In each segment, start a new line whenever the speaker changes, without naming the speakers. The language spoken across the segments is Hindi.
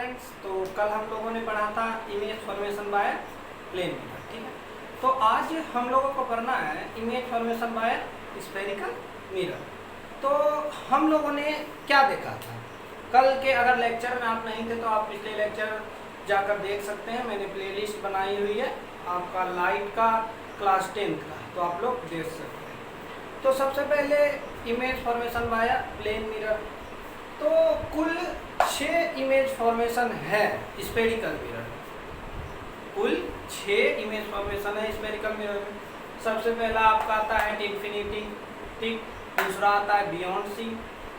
स्टूडेंट्स, तो कल हम लोगों ने पढ़ा था image formation by plane mirror, ठीक है। तो आज हम लोगों को करना है image formation by spherical mirror. तो हम लोगों ने क्या देखा था कल के, अगर लेक्चर में आप नहीं थे तो आप पिछले लेक्चर जाकर देख सकते हैं। मैंने प्लेलिस्ट बनाई हुई है आपका लाइट का क्लास 10th का, तो आप लोग देख सकते हैं। तो सबसे पहले image formation by plane mirror, तो कुल 6 इमेज फॉर्मेशन है स्फेरिकल मिरर। कुल 6 इमेज फॉर्मेशन है स्फेरिकल मिरर में। सबसे पहला आपका आता है एट इंफिनिटी, ठीक। दूसरा आता है बियॉन्ड सी,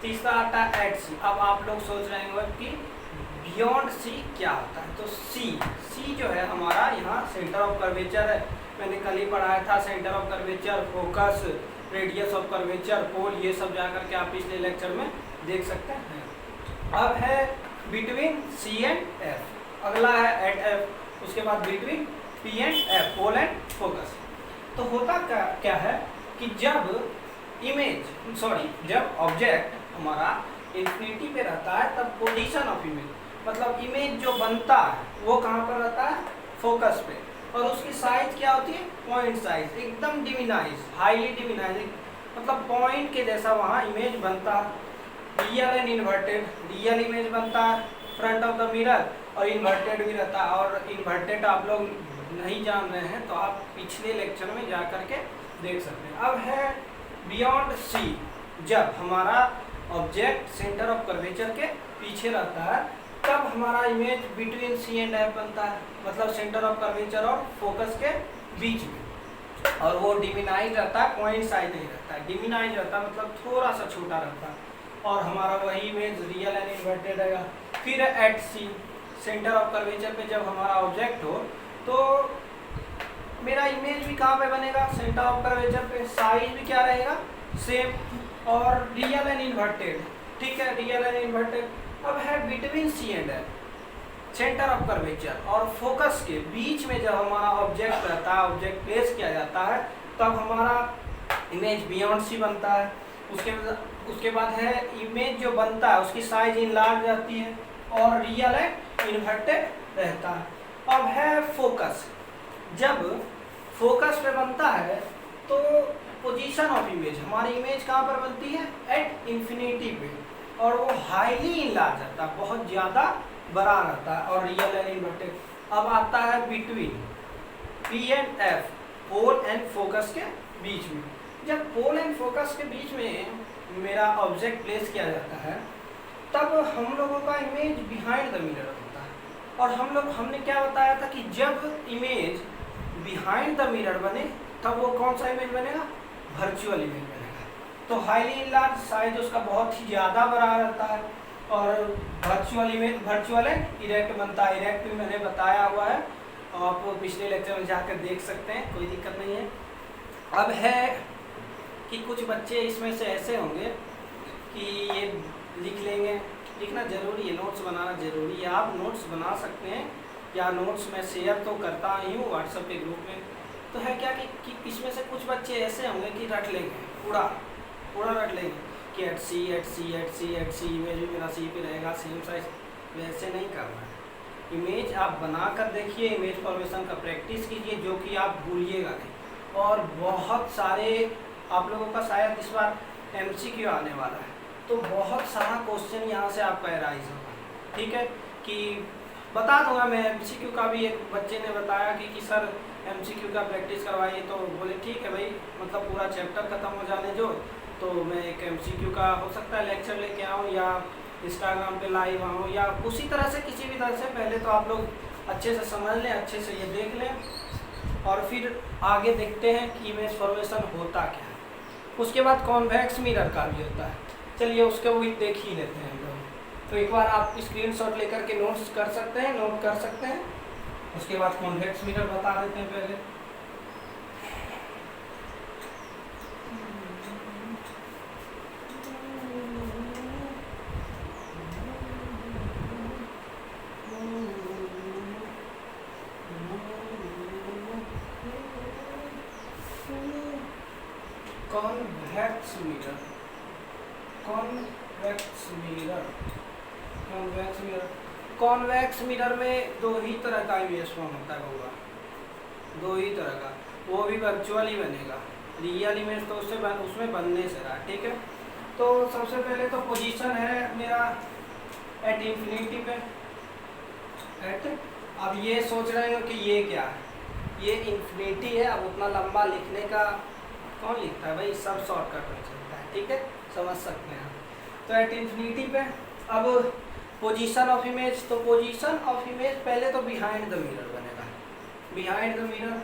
तीसरा आता है एट सी। अब आप लोग सोच रहे होंगे कि बियॉन्ड सी क्या होता है, तो सी जो है हमारा यहाँ सेंटर ऑफ कर्वेचर है। मैंने कल ही पढ़ाया था centre of curvature, focus, radius of curvature, pole, ये सब जाकर के आप पिछले लेक्चर में देख सकते हैं। अब है बिटवीन सी एंड एफ, अगला है एट एफ, उसके बाद between P and F, pole and focus. तो होता क्या है कि जब जब ऑब्जेक्ट हमारा इंफिनिटी पे रहता है तब पोजीशन ऑफ इमेज, मतलब इमेज जो बनता है वो कहाँ पर रहता है, फोकस पे। और उसकी साइज क्या होती है, पॉइंट साइज, एकदम डिमिनाइज, हाईली डिमिनाइज, मतलब पॉइंट के जैसा वहाँ इमेज बनता है। Real and inverted, real image बनता है फ्रंट ऑफ द मिरर, और इन्वर्टेड भी रहता है। और इन्वर्टेड आप लोग नहीं जान रहे हैं तो आप पिछले लेक्चर में जा करके देख सकते हैं। अब है बियॉन्ड सी, जब हमारा ऑब्जेक्ट सेंटर ऑफ कर्वेचर के पीछे रहता है तब हमारा image between C and F बनता है, मतलब सेंटर ऑफ कर्वेचर और फोकस के बीच में। और वो डिमिनाइज रहता है, पॉइंट साइज नहीं रहता है, डिमिनाइज रहता है, मतलब थोड़ा सा छोटा रहता है। और हमारा वही इमेज रियल एंड इन्वर्टेड रहेगा। फिर at C, centre of curvature पे जब हमारा ऑब्जेक्ट हो तो मेरा इमेज भी कहाँ पे बनेगा, सेंटर ऑफ कर्वेचर पे, साइज भी क्या रहेगा, सेम, और रियल एंड इन्वर्टेड, ठीक है, रियल एंड इन्वर्टेड। अब है between C and F, centre of curvature और फोकस के बीच में जब हमारा ऑब्जेक्ट रहता है, ऑब्जेक्ट प्लेस किया जाता है, तब हमारा इमेज बियॉन्ड सी बनता है। उसके बाद है इमेज जो बनता है उसकी साइज इनलार्ज रहती है और रियल एंड इन्वर्टेड रहता है। अब है फोकस, जब फोकस पे बनता है तो पोजीशन ऑफ इमेज, हमारी इमेज कहाँ पर बनती है, एट इंफिनिटी पे, और वो हाईली इनलार्ज रहता है, बहुत ज़्यादा बड़ा रहता है, और रियल एंड इन्वर्टेड। अब आता है between P and F, pole and focus के बीच में। जब पोल एंड फोकस के बीच में मेरा ऑब्जेक्ट प्लेस किया जाता है तब हम लोगों का इमेज बिहाइंड द मिरर होता है। और हमने क्या बताया था कि जब इमेज बिहाइंड द मिरर बने तब वो कौन सा इमेज बनेगा, वर्चुअल इमेज बनेगा। तो हाईली इनलार्ज, साइज उसका बहुत ही ज़्यादा बड़ा रहता है, और virtual image virtual and erect बनता है। इरेक्ट भी मैंने बताया हुआ है, आप पिछले लेक्चर में जाकर देख सकते हैं, कोई दिक्कत नहीं है। अब है कि कुछ बच्चे इसमें से ऐसे होंगे कि ये लिख लेंगे, लिखना ज़रूरी है, नोट्स बनाना ज़रूरी है। आप नोट्स बना सकते हैं, या नोट्स मैं शेयर तो करता ही हूँ व्हाट्सएप के ग्रुप में। तो है क्या कि इसमें से कुछ बच्चे ऐसे होंगे कि रट लेंगे, पूरा रट लेंगे कि एट सी इमेज भी मेरा सी पे रहेगा, सेम साइज। वैसे नहीं करना है। इमेज आप बना कर देखिए, इमेज फॉर्मेशन का प्रैक्टिस कीजिए, जो कि आप भूलिएगा नहीं। और बहुत सारे आप लोगों का शायद इस बार MCQ आने वाला है, तो बहुत सारा क्वेश्चन यहाँ से आपका एराइज होगा, ठीक है। कि बता दूंगा मैं, MCQ का भी एक बच्चे ने बताया कि सर MCQ का प्रैक्टिस करवाइए, तो बोले ठीक है भाई, मतलब पूरा चैप्टर ख़त्म हो जाने जो, तो मैं एक MCQ का हो सकता है लेक्चर लेके आऊँ, या इंस्टाग्राम पे लाइव आऊँ, या उसी तरह से किसी भी तरह से। पहले तो आप लोग अच्छे से समझ लें, अच्छे से ये देख लें, और फिर आगे देखते हैं कि इमेज फॉर्मेशन होता क्या है। उसके बाद कॉन्वेक्स मिरर का भी होता है, चलिए उसको भी देख ही लेते हैं हम लोग। तो एक बार आप स्क्रीनशॉट लेकर के नोट्स कर सकते हैं, नोट कर सकते हैं। उसके बाद कॉन्वेक्स मिरर बता देते हैं पहले। Convex mirror, convex mirror convex mirror में दो ही तरह का इमेज फॉर्म होता है होगा, दो ही तरह का, वो भी वर्चुअल ही बनेगा, रियल इमेज तो उसमें बनने से रहा। ठीक है, तो सबसे पहले तो पोजीशन है मेरा एट इंफिनिटी पे, एट, अब ये सोच रहे हो कि ये क्या है, ये इंफिनिटी है। अब उतना लंबा लिखने का कौन लिखता है भाई, सब शॉर्टकट में चलता है। ठीक है, समझ सकते हैं। तो एट इंफिनिटी पे अब पोजीशन ऑफ इमेज, तो पोजीशन ऑफ इमेज पहले तो बिहाइंड द मिरर बनेगा, behind the mirror,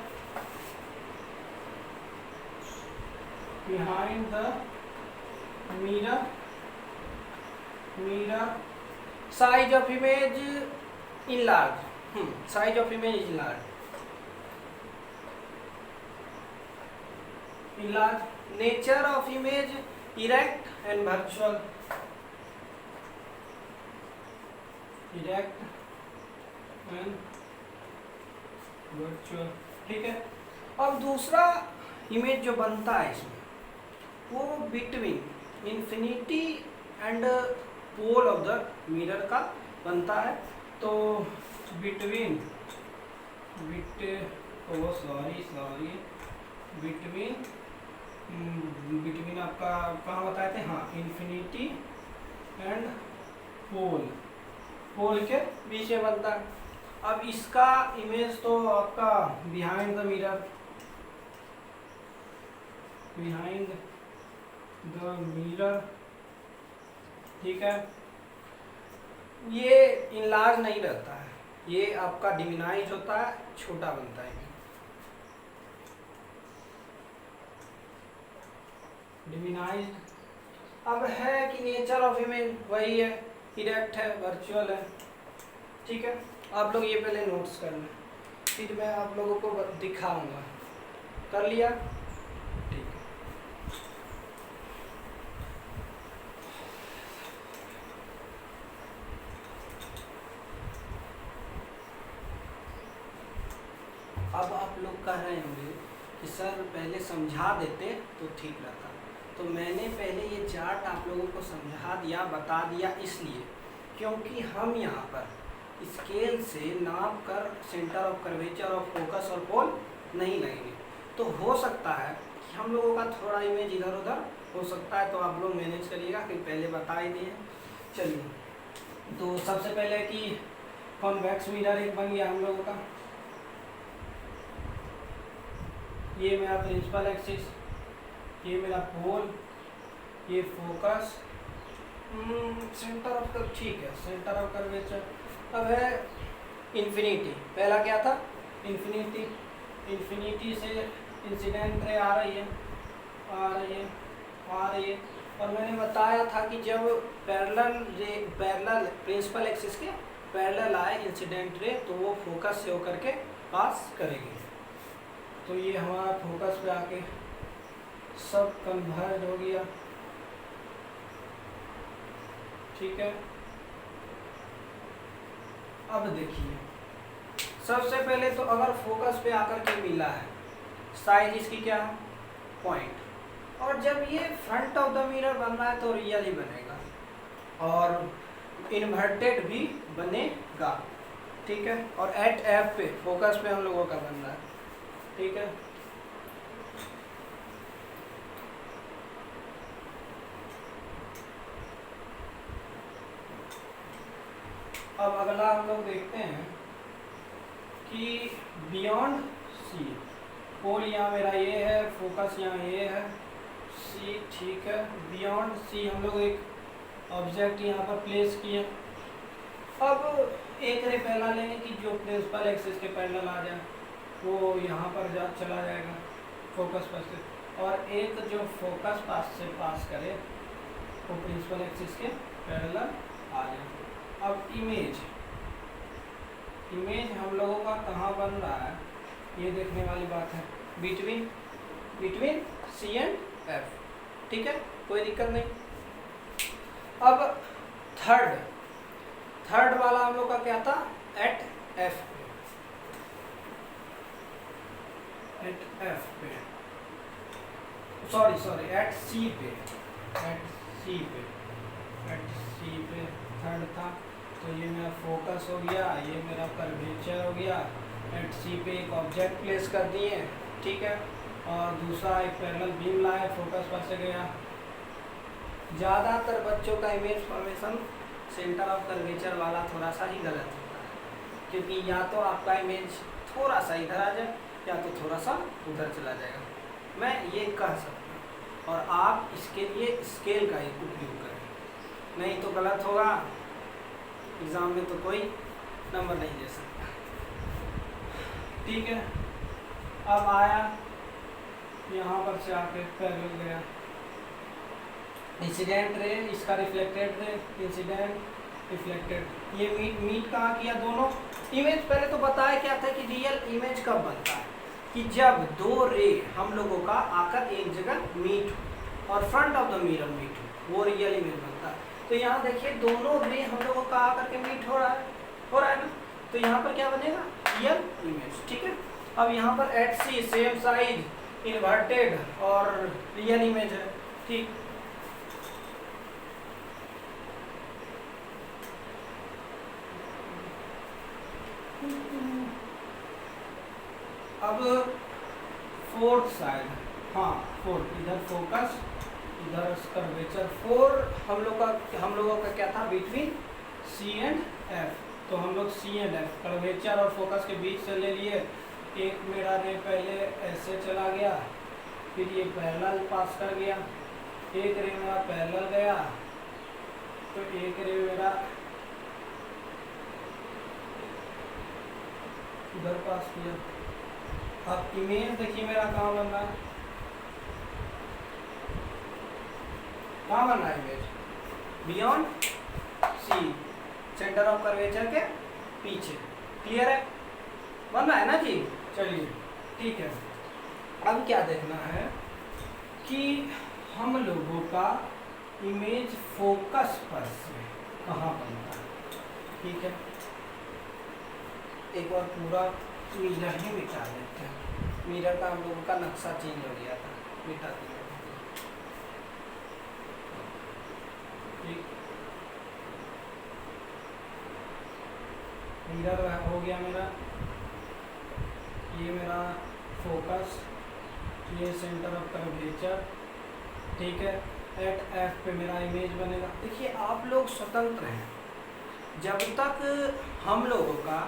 behind the mirror, mirror size of image in large, size of image in large, in large, nature of image erect and virtual, erect and virtual. ठीक है, अब दूसरा इमेज जो बनता है इसमें वो between infinity and pole of the mirror का बनता है। तो बिटवीन बिटवीन आपका कहाँ बताए थे, हाँ, इंफिनिटी एंड पोल, पोल के बीच में बनता है। अब इसका इमेज तो आपका behind the mirror, behind the mirror. ठीक है, ये इनलार्ज नहीं रहता है, ये आपका डिमिनाइज होता है, छोटा बनता है, डिमिनाइज्ड। अब है कि नेचर ऑफ इमेज वही है, इरेक्ट है, वर्चुअल है। ठीक है, आप लोग ये पहले नोट्स कर लें, फिर मैं आप लोगों को दिखाऊंगा। कर लिया? ठीक है। अब आप लोग कह रहे होंगे कि सर पहले समझा देते तो ठीक रहता, तो मैंने पहले ये चार्ट आप लोगों को समझा दिया, बता दिया, इसलिए क्योंकि हम यहाँ पर स्केल से नाप कर सेंटर ऑफ कर्वेचर और फोकस और पोल नहीं लगेंगे। तो हो सकता है कि हम लोगों का थोड़ा इमेज इधर उधर हो सकता है, तो आप लोग मैनेज करिएगा, फिर पहले बता ही दिए। चलिए, तो सबसे पहले कि कॉन्वेक्स मिरर एक बन गया हम लोगों का, ये मेरा प्रिंसिपल एक्सिस, ये मेरा पोल, ये फोकस, सेंटर ऑफ कर्व, ठीक है, सेंटर ऑफ कर्वेचर। अब है इन्फिनिटी, पहला क्या था, इन्फिनिटी, इन्फिनिटी से इंसिडेंट रे आ रही है, आ रही है, आ रही है। और मैंने बताया था कि जब पैरेलल प्रिंसिपल एक्सिस के पैरेलल आए इंसिडेंट रे, तो वो फोकस से होकर के पास करेगी। तो ये हमारा फोकस पे आके सब कन्वर्ज हो गया। ठीक है, अब देखिए, सबसे पहले तो अगर फोकस पे आकर के मिला है, साइज इसकी क्या है, पॉइंट, और जब ये फ्रंट ऑफ द मिरर बन रहा है तो रियल ही बनेगा और इन्वर्टेड भी बनेगा। ठीक है, और एट एफ पे फोकस पे हम लोगों का बन रहा है। ठीक है, अब अगला हम लोग देखते हैं कि बियॉन्ड सी, पोल यहाँ मेरा ये है, फोकस यहाँ ये है, सी, ठीक है, बियॉन्ड सी हम लोग एक ऑब्जेक्ट यहाँ पर प्लेस किए। अब एक रे पहला लेंगे कि जो प्रिंसिपल एक्सिस के पैरेलल आ जाए, वो यहाँ पर चला जाएगा फोकस पास से, और एक जो फोकस पास से पास करे वो प्रिंसिपल एक्सिस के पैरेलल आ जाए। अब इमेज, इमेज हम लोगों का कहाँ बन रहा है ये देखने वाली बात है, बिटवीन सी एंड एफ। ठीक है, कोई दिक्कत नहीं। अब थर्ड वाला हम लोग का क्या था, एट एफ पे, एट एफ पे, सॉरी एट सी पे, एट सी पे थर्ड था। तो ये मेरा फोकस हो गया, ये मेरा कर्वेचर हो गया, एट सी पे एक ऑब्जेक्ट प्लेस कर दिए, ठीक है। और दूसरा एक पैरेलल बीम लाए, फोकस पर से गया। ज़्यादातर बच्चों का image formation centre of curvature वाला थोड़ा सा ही गलत होता है, क्योंकि या तो आपका इमेज थोड़ा सा इधर आ जाए या तो थोड़ा सा उधर चला जाएगा, मैं ये कह सकता हूँ। और आप इसके लिए स्केल का एक उपयोग करें, नहीं तो गलत होगा, एग्ज़ाम में तो कोई नंबर नहीं दे सकता, ठीक है। अब आया यहाँ पर से आके पैरेलल गया, इंसिडेंट रे, इसका रिफ्लेक्टेड रे, इंसिडेंट रिफ्लेक्टेड, ये मीट कहाँ किया दोनों इमेज। पहले तो बताया क्या था कि रियल इमेज कब बनता है, कि जब दो रे हम लोगों का आकर एक जगह मीट हो और front of the mirror meet हो, वो रियल इमेज बनता है। तो यहाँ देखिए दोनों रे हम लोगों का आकर के मीट हो रहा है ना, तो यहाँ पर क्या बनेगा, रियल इमेज, ठीक है। अब यहाँ पर एट सी सेम साइज, इन्वर्टेड और रियल इमेज है, ठीक। अब फोर्थ साइड, हाँ फोर्थ, इधर फोकस इधर कर्वेचर, फोर हम लोगों का क्या था, बिटवीन सी एंड एफ। तो हम लोग सी एंड एफ कर्वेचर और फोकस के बीच से ले लिए। एक मेरा रे पहले ऐसे चला गया, फिर ये पैरेलल पास कर गया, एक रे मेरा पैरेलल गया, तो एक रे मेरा इधर पास किया। अब इमेज देखिए मेरा कहाँ बन रहा है, कहाँ बन रहा है image, beyond C, centre of curvature के पीछे, क्लियर है, बन रहा है ना जी। चलिए ठीक है, अब क्या देखना है कि हम लोगों का इमेज फोकस पर से कहाँ बनता है, ठीक है। एक बार पूरा मिरर ही मिटा देते हैं, मिरर का हम लोगों का नक्शा चेंज हो गया था, मिटा दिया, ठीक। मिरर हो गया मेरा, ये मेरा फोकस, ये सेंटर ऑफ कर्वेचर, ठीक है। एट एफ पे मेरा इमेज बनेगा। देखिए आप लोग स्वतंत्र हैं, जब तक हम लोगों का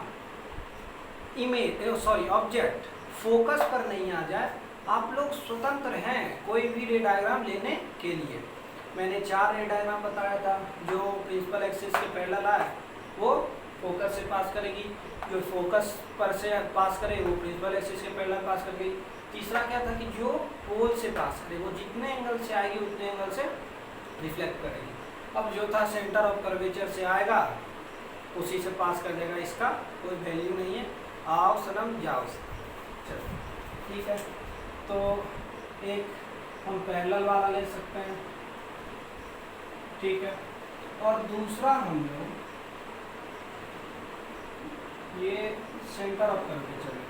इमेज ऑब्जेक्ट फोकस पर नहीं आ जाए, आप लोग स्वतंत्र हैं कोई भी रे डायग्राम लेने के लिए। मैंने 4 रे डायग्राम बताया था, जो प्रिंसिपल एक्सिस के पैरेलल आए वो फोकस से पास करेगी, जो फोकस पर से पास करे वो प्रिंसिपल एक्सिस के पैरेलल पास करेगी। तीसरा क्या था कि जो पोल से पास करे वो जितने एंगल से आएगी उतने एंगल से रिफ्लेक्ट करेगी। अब जो था सेंटर ऑफ कर्वेचर से आएगा उसी से पास कर देगा, इसका कोई वैल्यू नहीं है, आओ सनम जाओ। चलो ठीक है, तो एक हम पैरेलल वाला ले सकते हैं, ठीक है। और दूसरा हम लोग ये सेंटर ऑफ कर्वेचर,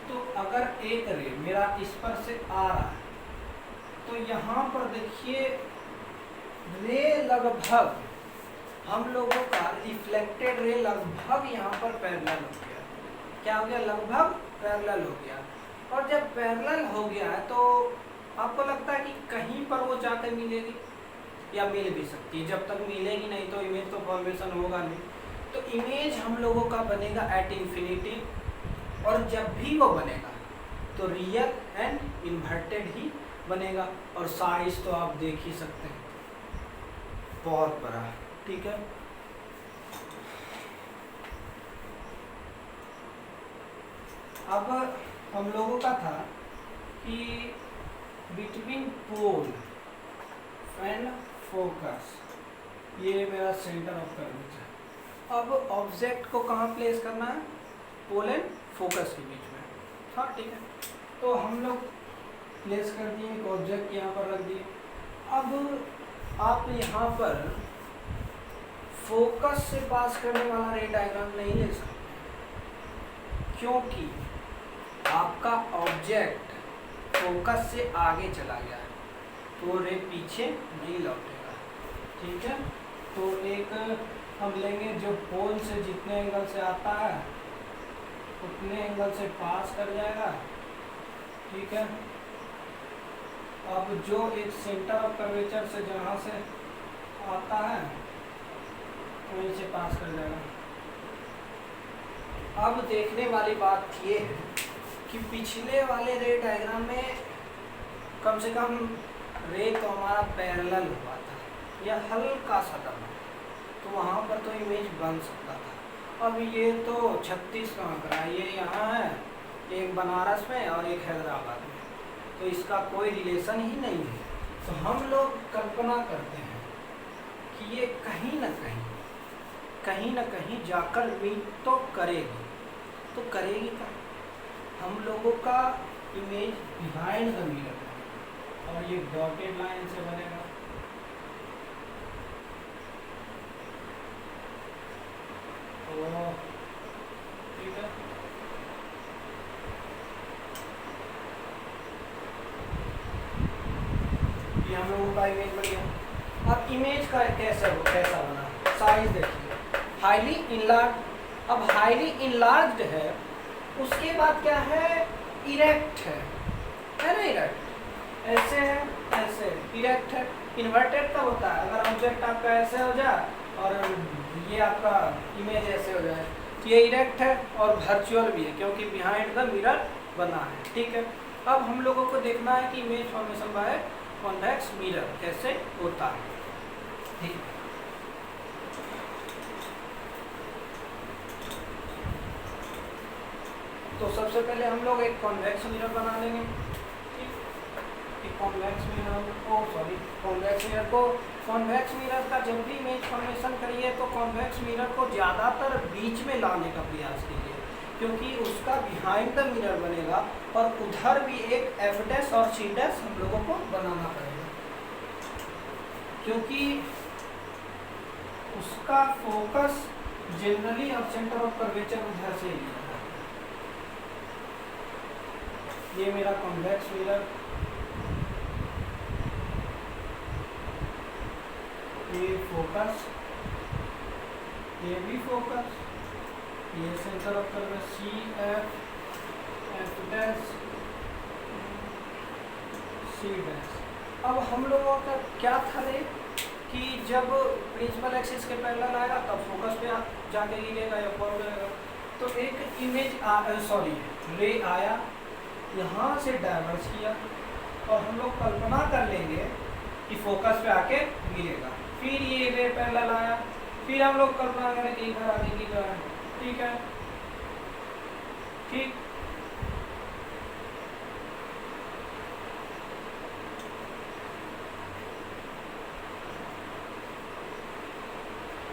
तो अगर एक रे मेरा इस पर से आ रहा है तो यहाँ पर देखिए रे लगभग हम लोगों का रिफ्लेक्टेड रे लगभग यहाँ पर पैरेलल हो गया। क्या हो गया, लगभग पैरेलल हो गया। और जब पैरेलल हो गया है तो आपको लगता है कि कहीं पर वो जाकर मिलेगी, या मिल भी सकती है, जब तक मिलेगी नहीं तो इमेज तो फॉर्मेशन होगा नहीं। तो इमेज हम लोगों का बनेगा एट इन्फिनिटी, और जब भी वो बनेगा तो रियल एंड इन्वर्टेड ही बनेगा। और साइज तो आप देख ही सकते हैं, बहुत बड़ा, ठीक है। अब हम लोगों का था कि बिटवीन पोल एंड फोकस, ये मेरा सेंटर ऑफ कर्वेचर। अब ऑब्जेक्ट को कहाँ प्लेस करना है, पोल एंड फोकस के बीच में, हाँ ठीक है। तो हम लोग प्लेस कर दिए, एक ऑब्जेक्ट यहाँ पर रख दिए। अब आप यहाँ पर फोकस से पास करने वाला रे डायग्राम नहीं ले सकते, क्योंकि आपका ऑब्जेक्ट फोकस से आगे चला गया है तो रे पीछे नहीं लौटेगा। ठीक है, तो एक हम लेंगे जो पोल से जितने एंगल से आता है उतने एंगल से पास कर जाएगा। ठीक है, अब जो एक सेंटर ऑफ कर्वेचर से जहाँ से आता है वहीं से पास कर जाएगा। अब देखने वाली बात ये है कि पिछले वाले रे डायग्राम में कम से कम रे तो हमारा पैरेलल हुआ था या हल्का सा दबा, तो वहाँ पर तो इमेज बन सकता था। अब ये तो 36 का आंकड़ा है, ये यहाँ है, एक बनारस में और एक हैदराबाद में, तो इसका कोई रिलेशन ही नहीं है। तो हम लोग कल्पना करते हैं कि ये कहीं न कहीं जाकर मीट तो करेगी। तो करेगी क्या? हम लोगों का इमेज बिहाइंड द मिरर है और ये डॉटेड लाइन से बनेगा। तो ठीक है, ये हम लोगों का इमेज बन गया। अब इमेज का कैसा बना, साइज देखिए, हाईली इनलार्ज। अब हाईली इनलार्ज्ड है, उसके बाद क्या है, इरेक्ट है ना, इरेक्ट ऐसे है, ऐसे इरेक्ट है। इन्वर्टेड कब होता है, अगर ऑब्जेक्ट आपका ऐसे हो जाए और ये आपका इमेज ऐसे हो जाए, तो ये इरेक्ट है और वर्चुअल भी है क्योंकि बिहाइंड द मिरर बना है। ठीक है, अब हम लोगों को देखना है कि image formation by convex mirror कैसे होता है। ठीक, तो सबसे पहले हम लोग एक कॉन्वेक्स मिरर बना लेंगे। कॉन्वेक्स मिरर को कॉन्वेक्स मिरर का जब भी इमेज फॉर्मेशन करिए तो कॉन्वेक्स मिरर को ज़्यादातर बीच में लाने का प्रयास कीजिए क्योंकि उसका बिहाइंड द मिरर बनेगा और उधर भी एक एफ डैश और सी डैश हम लोगों को बनाना पड़ेगा क्योंकि उसका फोकस जनरली और सेंटर ऑफ कर्वेचर उधर से लिया है। ये मेरा कॉन्वेक्स मिरर, ये फोकस, ये भी फोकस, ये centre of curvature C F, F dash, C dash. अब हम लोगों का क्या था रे कि जब प्रिंसिपल एक्सिस के पैरेलल आएगा तब फोकस पे जाके गिरेगा या फॉल करेगा। तो एक इमेज रे आया, यहाँ से डाइवर्स किया और हम लोग कल्पना कर लेंगे कि फोकस पे आके गिरेगा। फिर ये रे पैरेलल आया, फिर हम लोग कल्पना करें कि इधर आगे गिर रहा है। ठीक है, ठीक,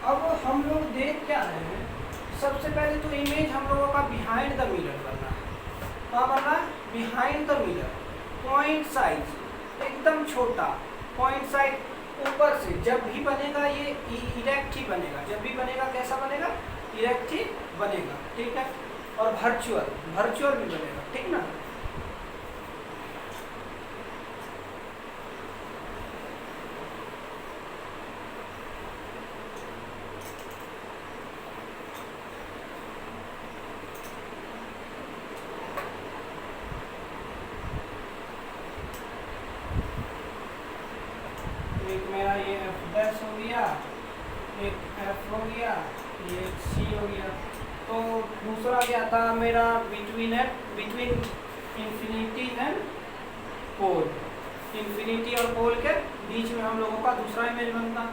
अब हम लोग देख क्या रहे हैं, सबसे पहले तो इमेज हम लोगों का बिहाइंड द मिरर बनना है। क्या बनना है? Behind the mirror. Point size एकदम छोटा, पॉइंट साइज ऊपर से जब भी बनेगा ये इरेक्ट ही बनेगा, जब भी बनेगा कैसा बनेगा, इरेक्ट ही बनेगा। ठीक है, और वर्चुअल भी बनेगा। ठीक ना, एक मेरा ये एफ डैश हो गया, एक एफ हो गया, ये सी हो गया। तो दूसरा क्या था मेरा, between infinity and pole, infinity और पोल के बीच में हम लोगों का दूसरा इमेज बनता।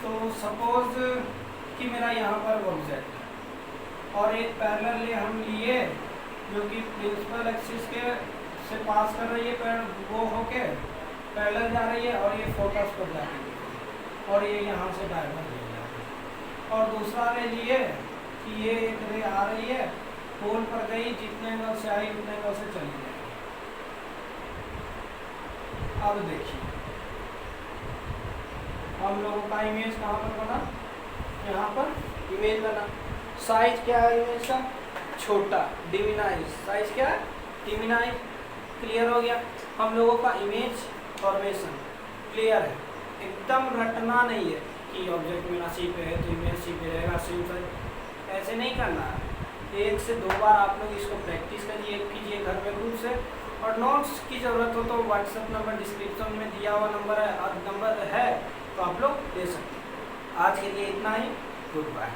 तो सपोज कि मेरा यहाँ पर ऑब्जेक्ट है और एक पैरेलल ले हम लिए जो कि प्रिंसिपल एक्सिस के से पास कर रही है, वो होके पैरेलल जा रही है और ये फोकस पर जा रही है और ये यहाँ से डायवर्स ले जा रही है। और दूसरा रे लिए कि ये एक रे आ रही है, पोल पर गई, जितने एंगल से आई उतने एंगल से चली जाएगी। अब देखिए हम लोगों का इमेज कहाँ पर बना, यहाँ पर इमेज बना। साइज क्या है इमेज का, छोटा, डिमिनाइज। साइज क्या है, डिमिनाइज। क्लियर हो गया। हम लोगों का इमेज फॉर्मेशन क्लियर है, एकदम रटना नहीं है कि ऑब्जेक्ट मेरा सी पे है तो इमेज सी पे रहेगा, सिंपल ऐसे नहीं करना है। 1 से 2 बार आप लोग इसको प्रैक्टिस कीजिए घर में खुद से। और नोट्स की ज़रूरत हो तो व्हाट्सएप नंबर डिस्क्रिप्शन में दिया हुआ नंबर है तो आप लोग दे सकते हैं। आज के लिए इतना ही, गुड बाय।